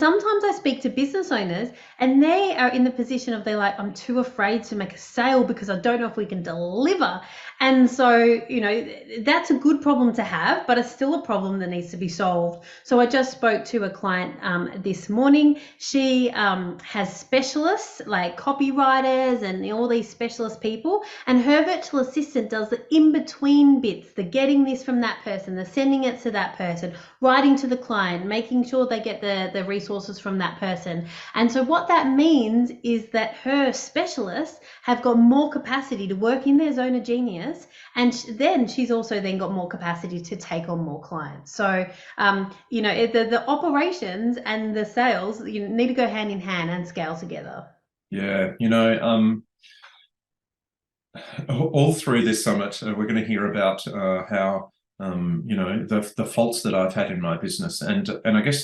Sometimes I speak to business owners and they are in the position of they're like, I'm too afraid to make a sale because I don't know if we can deliver. And so, that's a good problem to have, but it's still a problem that needs to be solved. So I just spoke to a client this morning. She has specialists like copywriters and all these specialist people, and her virtual assistant does the in-between bits, the getting this from that person, the sending it to that person, writing to the client, making sure they get the resources from that person. And so what that means is that her specialists have got more capacity to work in their zone of genius, and then she's also then got more capacity to take on more clients. So the operations and the sales need to go hand in hand and scale together. Yeah, all through this summit, we're going to hear about how the faults that I've had in my business, and I guess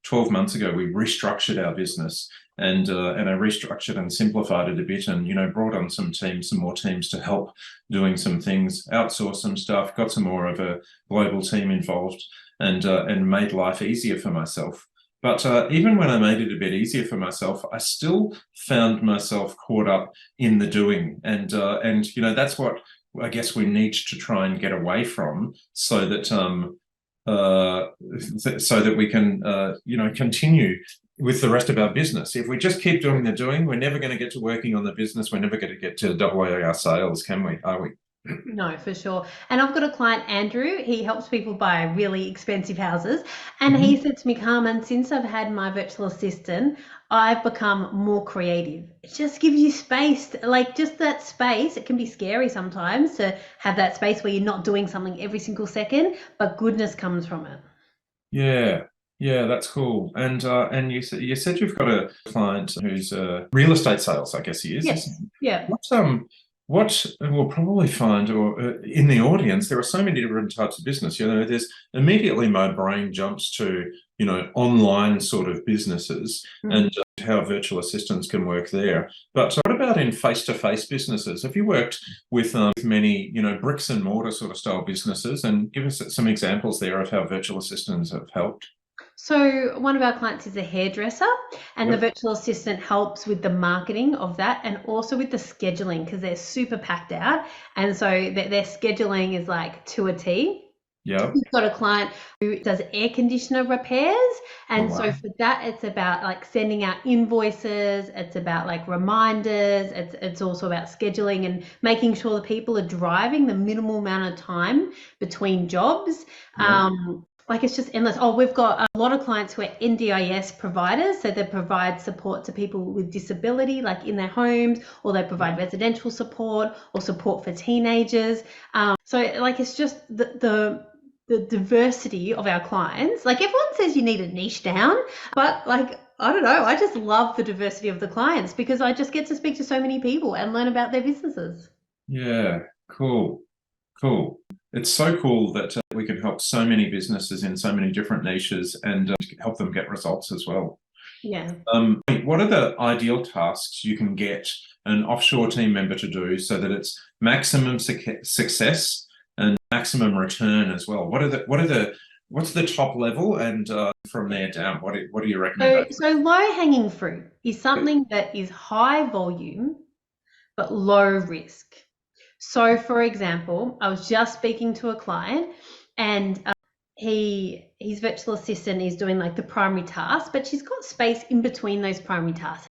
12 months ago we restructured our business, and I restructured and simplified it a bit, and brought on some more teams to help doing some things, outsource some stuff, got some more of a global team involved, and made life easier for myself. But even when I made it a bit easier for myself, I still found myself caught up in the doing, and that's what I guess we need to try and get away from, so that we can continue with the rest of our business. If we just keep doing the doing, we're never going to get to working on the business. We're never going to get to double our sales, can we? Are we? No, for sure. And I've got a client, Andrew. He helps people buy really expensive houses. And he said to me, Carmen, since I've had my virtual assistant, I've become more creative. It just gives you space, like just that space. It can be scary sometimes to have that space where you're not doing something every single second, but goodness comes from it. Yeah, that's cool. And you said you've got a client who's real estate sales, I guess he is. Yes. Yeah. What we'll probably find, or in the audience, there are so many different types of business. There's immediately my brain jumps to online sort of businesses, and how virtual assistants can work there. But what about in face-to-face businesses? Have you worked with many bricks and mortar sort of style businesses, and give us some examples there of how virtual assistants have helped? So one of our clients is a hairdresser, and the virtual assistant helps with the marketing of that and also with the scheduling, because they're super packed out. And so their scheduling is like to a T. Yeah. We've got a client who does air conditioner repairs. And so for that, it's about like sending out invoices. It's about like reminders. It's also about scheduling and making sure the people are driving the minimal amount of time between jobs. Like it's just endless. Oh, we've got a lot of clients who are NDIS providers. So they provide support to people with disability, like in their homes, or they provide residential support or support for teenagers. So like it's just the diversity of our clients. Like everyone says you need a niche down, but like, I don't know, I just love the diversity of the clients because I just get to speak to so many people and learn about their businesses. Yeah, cool. It's so cool that we can help so many businesses in so many different niches, and help them get results as well. Yeah. What are the ideal tasks you can get an offshore team member to do so that it's maximum success and maximum return as well? What's the top level, and from there down, what do you recommend? So low hanging fruit is something that is high volume but low risk. So for example, I was just speaking to a client, and his virtual assistant is doing like the primary task, but she's got space in between those primary tasks.